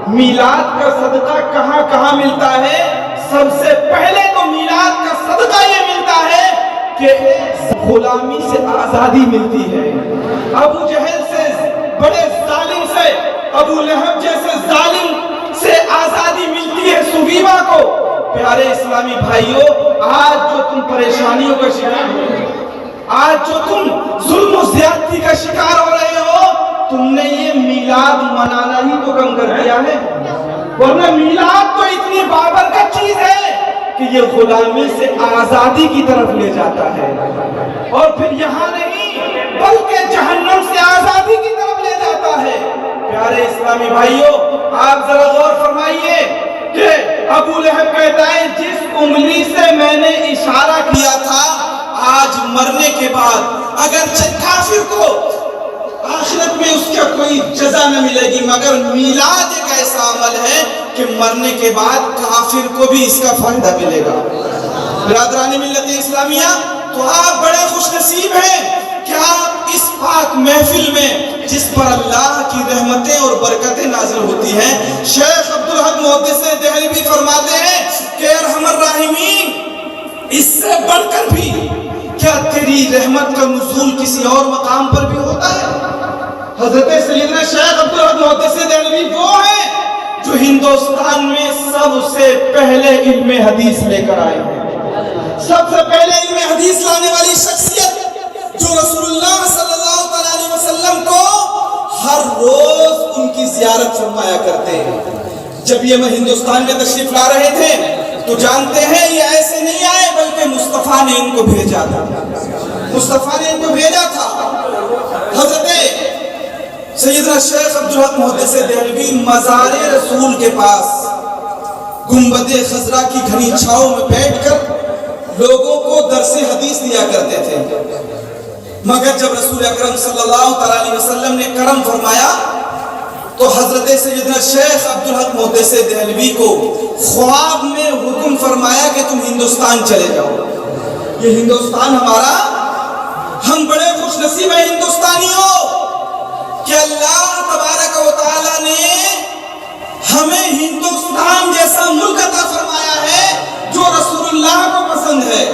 میلاد کا صدقہ کہاں کہاں ملتا ہے؟ سب سے پہلے تو میلاد کا صدقہ یہ ملتا ہے کہ غلامی سے آزادی ملتی ہے۔ ابو جہل سے بڑے ظالم سے، ابو لہب جیسے ظالم سے آزادی ملتی ہے سویبا کو۔ پیارے اسلامی بھائیوں، آج جو تم پریشانیوں کا شکار ہو رہے ہو، آج جو تم ظلم و زیادتی کا شکار ہو رہے ہو، تم نے یہ میلاد منانا ہی تو کم کر دیا ہے، ورنہ میلاد تو اتنی بابرکت چیز ہے کہ یہ غلامی سے آزادی کی طرف لے جاتا ہے، اور پھر یہاں نہیں بلکہ جہنم سے آزادی کی طرف لے جاتا ہے۔ پیارے اسلامی بھائیوں، آپ ذرا غور فرمائیے کہ ابو لہب کہتا ہے جس انگلی سے میں نے اشارہ کیا تھا، آج مرنے کے بعد اگر کافر کو آخرت میں اس کا کوئی جزا نہ ملے گی، مگر میلاد ایک ایسا عمل ہے کہ مرنے کے بعد کافر کو بھی اس کا فائدہ ملے گا۔ برادران ملت اسلامیہ، تو آپ بڑے خوش نصیب ہیں کہ آپ اس پاک محفل میں جس پر اللہ کی رحمتیں اور برکتیں نازل ہوتی ہیں، شیخ عبدالحق محدث دہلوی فرماتے ہیں کہ ارحم الراحمین، اس سے بڑھ کر بھی کیا تیری رحمت کا نزول کسی اور مقام پر بھی ہوتا ہے؟ حضرت سیدنا شیخ عبدالحق محدث دہلوی وہ ہیں جو ہندوستان میں سب سے پہلے علم حدیث لے کر آئے ہیں، سب سے پہلے علم حدیث لانے والی شخصیت جو رسول اللہ صلی اللہ علیہ وسلم کو ہر روز ان کی زیارت فرمایا کرتے ہیں۔ جب یہ ہندوستان میں تشریف لا رہے تھے تو جانتے ہیں یہ ایسے نہیں آئے، بلکہ مصطفیٰ نے ان کو بھیجا تھا، مصطفیٰ نے ان کو بھیجا تھا۔ حضرت سیدنا شیخ عبدالحق محدث دہلوی مزار رسول کے پاس گنبد خضرا کی گھنی چھاؤں میں بیٹھ کر لوگوں کو درس حدیث دیا کرتے تھے، مگر جب رسول اکرم صلی اللہ علیہ وسلم نے کرم فرمایا تو حضرت سیدنا شیخ عبدالحق محدث دہلوی کو خواب میں حکم فرمایا کہ تم ہندوستان چلے جاؤ، یہ ہندوستان ہمارا، ہم بڑے خوش نصیب ہیں ہندوستانیوں کہ اللہ تبارک و تعالی نے ہمیں ہندوستان جیسا ملک عطا فرمایا ہے جو رسول اللہ کو پسند ہے۔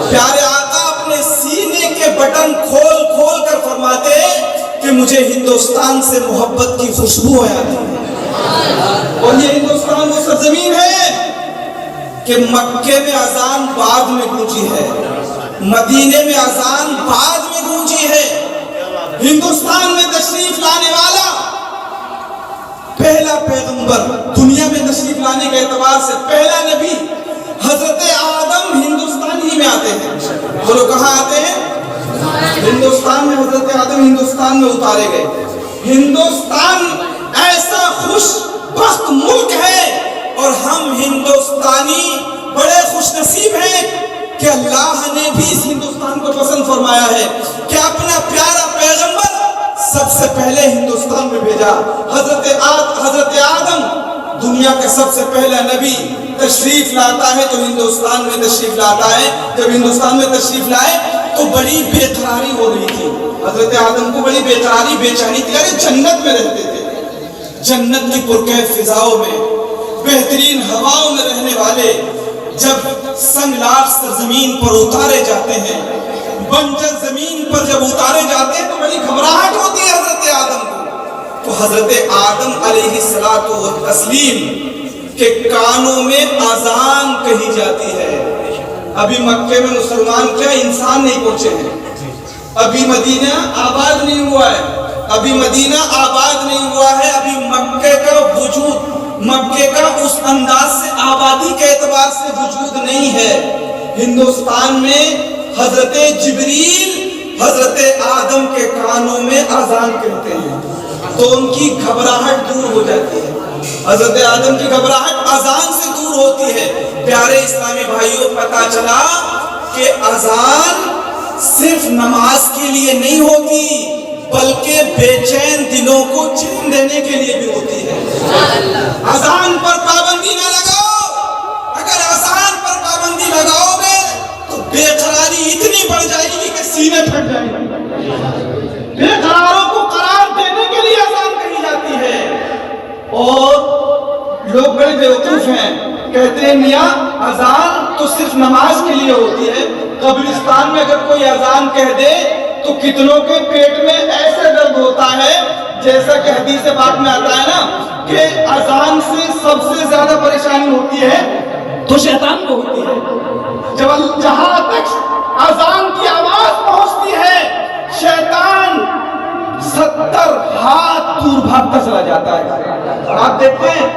پیارے آقا اپنے سینے کے بٹن کھول کھول کر فرماتے کہ مجھے ہندوستان سے محبت کی خوشبو آتی ہے، اور یہ ہندوستان وہ سرزمین ہے کہ مکے میں اذان بعد میں گونجی ہے، مدینے میں اذان بعد میں گونجی ہے۔ ہندوستان میں تشریف لانے والا پہلا پیغمبر، دنیا میں تشریف لانے کے اعتبار سے پہلا نبی حضرت آدم ہندوستان ہی میں آتے ہیں۔ بولو کہاں آتے ہیں؟ ہندوستان میں۔ حضرت آدم ہندوستان میں اتارے گئے۔ ہندوستان ایسا خوش بخت ملک ہے، اور ہم ہندوستانی بڑے خوش نصیب ہیں کہ اللہ نے بھی اس ہندوستان کو پسند فرمایا ہے کہ اپنا پیارا پیغمبر سب سے پہلے ہندوستان میں بھیجا۔ حضرت آدم دنیا کا سب سے پہلا نبی تشریف لاتا ہے تو ہندوستان میں تشریف لاتا ہے۔ جب ہندوستان میں تشریف لائے تو بڑی بے قراری ہو رہی تھی، حضرت آدم کو بڑی بے قراری بے چینی تھی۔ ارے جنت میں رہتے تھے، جنت کی پرکیف فضاؤں میں، بہترین ہواؤں میں رہنے والے جب سنگلاخ سرزمین پر اتارے جاتے ہیں، بنجر زمین پر جب اتارے جاتے ہیں تو بڑی گھبراہٹ ہوتی ہے حضرت آدم کو۔ تو حضرت آدم علیہ السلام کے کانوں میں اذان کہی جاتی ہے۔ ابھی مکے میں مسلمان کیا انسان نہیں پہنچے ہیں، ابھی مدینہ آباد نہیں ہوا ہے، ابھی مدینہ آباد نہیں ہوا ہے، ابھی مکے کا وجود، مکے کا اس انداز سے آبادی کے اعتبار سے وجود نہیں ہے۔ ہندوستان میں حضرت جبریل حضرت آدم کے کانوں میں اذان کہتے ہیں تو ان کی گھبراہٹ دور ہو جاتی ہے۔ حضرت آدم کی گھبراہٹ اذان سے دور ہوتی ہے۔ پیارے اسلامی بھائیوں، پتہ چلا کہ اذان صرف نماز کے لیے نہیں ہوتی بلکہ بے چین دلوں کو چین دینے کے لیے بھی ہوتی ہے۔ اذان پر پابندی نہ لگاؤ، اگر اذان پر پابندی لگاؤ گے تو بے قراری اتنی بڑھ جائے گی کہ سینے پھٹ جائیں گے۔ بے قراروں کو قرار دینے کے لیے اذان کہی جاتی ہے، اور لوگ بڑے بیوقوف ہیں، کہتے ہیں میاں اذان تو صرف نماز کے لیے ہوتی ہے، قبرستان میں اگر کوئی اذان کہہ دے تو کتنوں کے پیٹ میں ایسے درد ہوتا ہے، جیسا کہ حدیث پاک میں آتا ہے نا کہ اذان سے سب سے زیادہ پریشانی ہوتی ہے تو شیطان کو ہوتی ہے۔ جہاں تک اذان کی آواز پہنچتی ہے شیطان 70 ہاتھ دور بھاگتا چلا جاتا ہے۔ اور آپ دیکھتے ہیں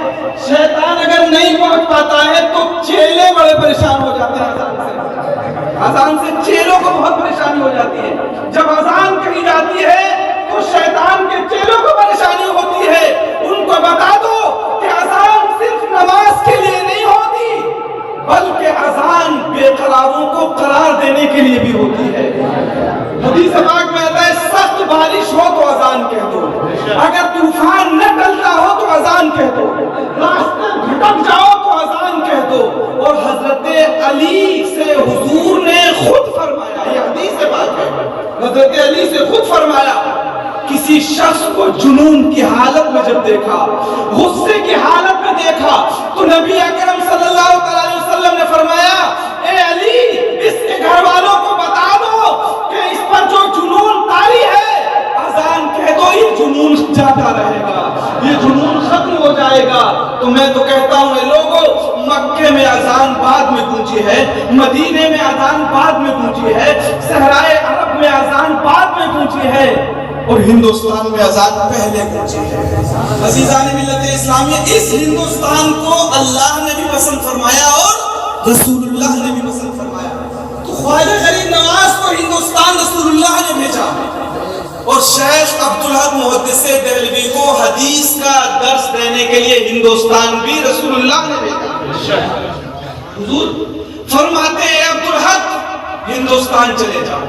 شیطان اگر نہیں پہنچ پاتا ہے تو چیلے بڑے پریشان ہو جاتے ہیں اذان سے چیلوں کو بہت پریشانی ہو جاتی ہے۔ جب اذان کہی جاتی ہے تو شیطان کے چیلوں کو پریشانی ہوتی ہے، ان کو بتا دو کہ اذان صرف نماز کے لیے نہیں ہوتی بلکہ اذان بے قراروں کو قرار دینے کے لیے بھی ہوتی ہے۔ حدیث پاک میں آتا ہے سخت بارش ہو تو اذان کہہ دو، اگر طوفان نہ ٹلتا ہو تو اذان کہہ دو، راستے بھٹک جاؤ تو اذان کہہ دو۔ اور حضرت علی سے حضور نے خود فرمایا، یہ حدیث پاک ہے، حضرت علی سے خود فرمایا، کسی شخص کو جنون کی حالت میں جب دیکھا، غصے کی حالت میں دیکھا تو نبی اکرم صلی اللہ علیہ وسلم نے فرمایا اے علی اس کے گھر والوں کو بتا دو کہ اس پر جو جنون طاری ہے اذان کہہ دو، یہ جنون جاتا رہے گا، یہ جنون ختم ہو جائے گا۔ تو میں تو کہتا ہوں اے لوگوں، مکے میں اذان بعد میں گونجی ہے، مدینے میں اذان بعد میں گونجی ہے، صحرائے عرب میں اذان بعد میں گونجی ہے، اور ہندوستان میں اذان پہلے گونجی ہے۔ عزیزان ملت اسلامیہ، اس ہندوستان کو اللہ نے بھی پسند فرمایا اور رسول اللہ نے بھی پسند فرمایا۔ تو خواجہ غریب نواز کو ہندوستان رسول اللہ نے بھیجا، اور شیخ عبدالحق محدث دہلوی کو حدیث کا درس دینے کے لیے ہندوستان بھی رسول اللہ نے بھیجا۔ حضور فرماتے ہیں عبدالحق ہندوستان چلے جاؤ،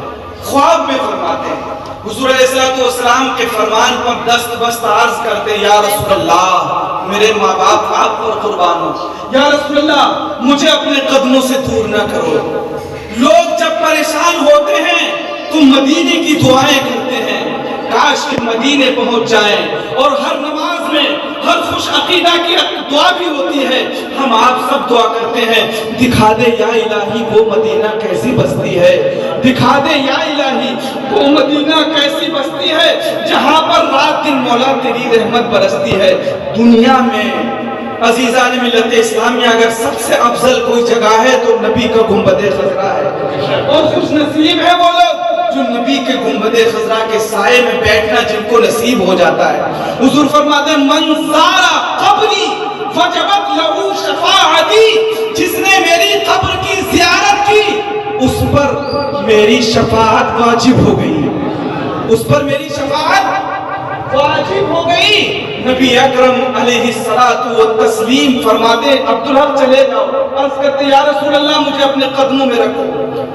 خواب میں فرماتے ہیں، حضور علیہ السلام کے فرمان پر دست بست عرض کرتے یا رسول اللہ میرے ماں باپ آپ پر قربان ہو، یا رسول اللہ مجھے اپنے قدموں سے دور نہ کرو۔ لوگ جب پریشان ہوتے ہیں تو مدینے کی دعائیں کرتے ہیں، کاش کہ مدینے پہنچ جائیں، اور ہر نماز میں ہر خوش عقیدہ کی دعا بھی ہوتی ہے، ہم آپ سب دعا کرتے ہیں دکھا دے یا الہی وہ مدینہ کیسی بستی ہے، دکھا دے یا الہی وہ مدینہ کیسی بستی ہے جہاں پر رات دن مولا تیری رحمت برستی ہے۔ دنیا میں عزیزان ملت اسلامیہ اگر سب سے افضل کوئی جگہ ہے تو نبی کا گنبد خضرا ہے، اور خوش نصیب ہے وہ لوگ جو نبی کے گنبد خضرا کے سائے میں بیٹھنا جن کو نصیب ہو جاتا ہے۔ حضور فرماتے ہیں من زارا قبری وجبت لہو شفاعتی، جس نے میری قبر کی زیارت کی اس پر میری شفاعت واجب ہو گئی، اس پر میری شفاعت واجب ہو گئی۔ نبی اکرم علیہ الصلوۃ والتسلیم فرماتے عبدالحق چلے جاؤ، عرض کرتے یا رسول اللہ مجھے اپنے قدموں میں رکھو۔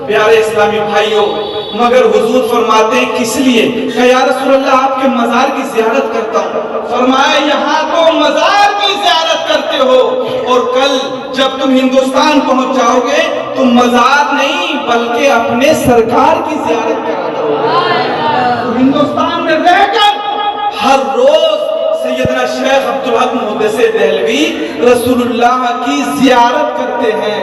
پیارے اسلامی بھائیوں، مگر حضور فرماتے ہیں کس لیے؟ کہ یا رسول اللہ آپ کے مزار کی زیارت کرتا ہوں۔ فرمایا یہاں تو مزار کی زیارت کرتے ہو، اور کل جب تم ہندوستان پہنچ جاؤ گے تو مزار نہیں بلکہ اپنے سرکار کی زیارت کرا کرو۔ ہندوستان میں رہ کر ہر روز سیدنا شیخ عبدالحق محدث دہلوی رسول اللہ کی زیارت کرتے ہیں۔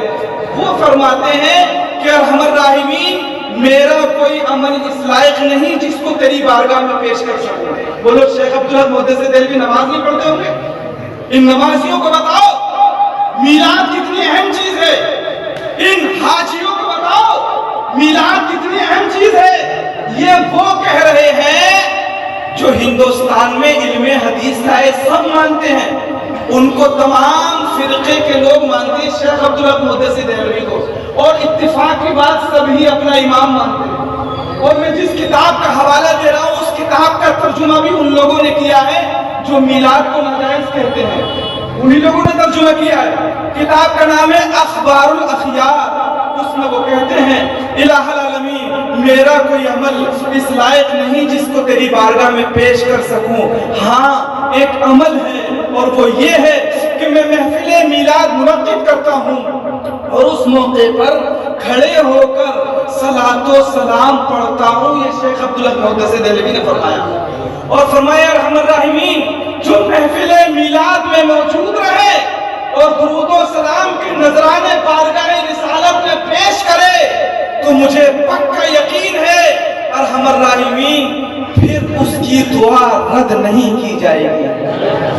وہ فرماتے ہیں کہ ارحم الراحمین میرا کوئی عمل اس لائق نہیں جس کو تیری بارگاہ میں پیش کر سکوں۔ بولو شیخ عبدالحق محدث دہلوی نماز نہیں پڑھتے ہوں گے؟ ان نمازیوں کو بتاؤ میلاد کتنی اہم چیز ہے، ان حاجیوں کو بتاؤ میلاد کتنی اہم چیز ہے۔ یہ وہ کہہ رہے ہیں جو ہندوستان میں علم حدیث لائے سب مانتے ہیں، ان کو تمام فرقے کے لوگ مانتے ہیں شیخ عبدالحق محدث دہلوی کو، اور اتفاق کی بات سب ہی اپنا امام مانتے ہیں۔ اور میں جس کتاب کا حوالہ دے رہا ہوں اس کتاب کا ترجمہ بھی ان لوگوں نے کیا ہے جو میلاد کو ناجائز کہتے ہیں، انہی لوگوں نے ترجمہ کیا ہے۔ کتاب کا نام ہے اخبار الاخیار، اس میں وہ کہتے ہیں الہ العالمین میرا کوئی عمل اس لائق نہیں جس کو تیری بارگاہ میں پیش کر سکوں، ہاں ایک عمل ہے اور وہ یہ ہے کہ میں محفل میلاد منعقد کرتا ہوں اور اس موقع پر کھڑے ہو کر صلاۃ و سلام پڑھتا ہوں۔ یہ شیخ عبدالحق محدث دہلوی نے فرمایا، اور فرمایا ارحم الراحمین جو محفل میلاد میں موجود رہے اور درود و سلام کے نذرانے بارگاہ رسالت میں پیش کرے تو مجھے پکا یقین ہے ارحم الراحمین پھر اس کی دعا رد نہیں کی جائے گی۔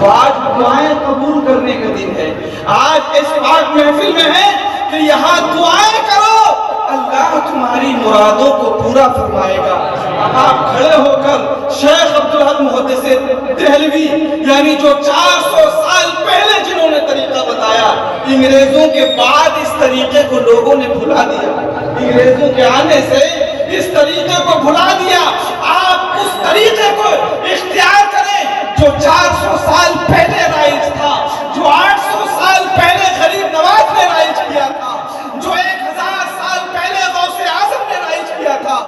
تو آج دعائیں قبول کرنے کا دن ہے، آج اس پاک محفل میں ہے کہ یہاں دعائیں کرو، اللہ تمہاری مرادوں کو پورا فرمائے گا۔ آپ کھڑے ہو کر شیخ عبدالحق محدث دہلوی یعنی جو 400 سال پہلے جنہوں نے طریقہ بتایا، انگریزوں کے بعد اس طریقے کو لوگوں نے بھلا دیا، انگریزوں کے آنے سے اس طریقے کو بھلا دیا۔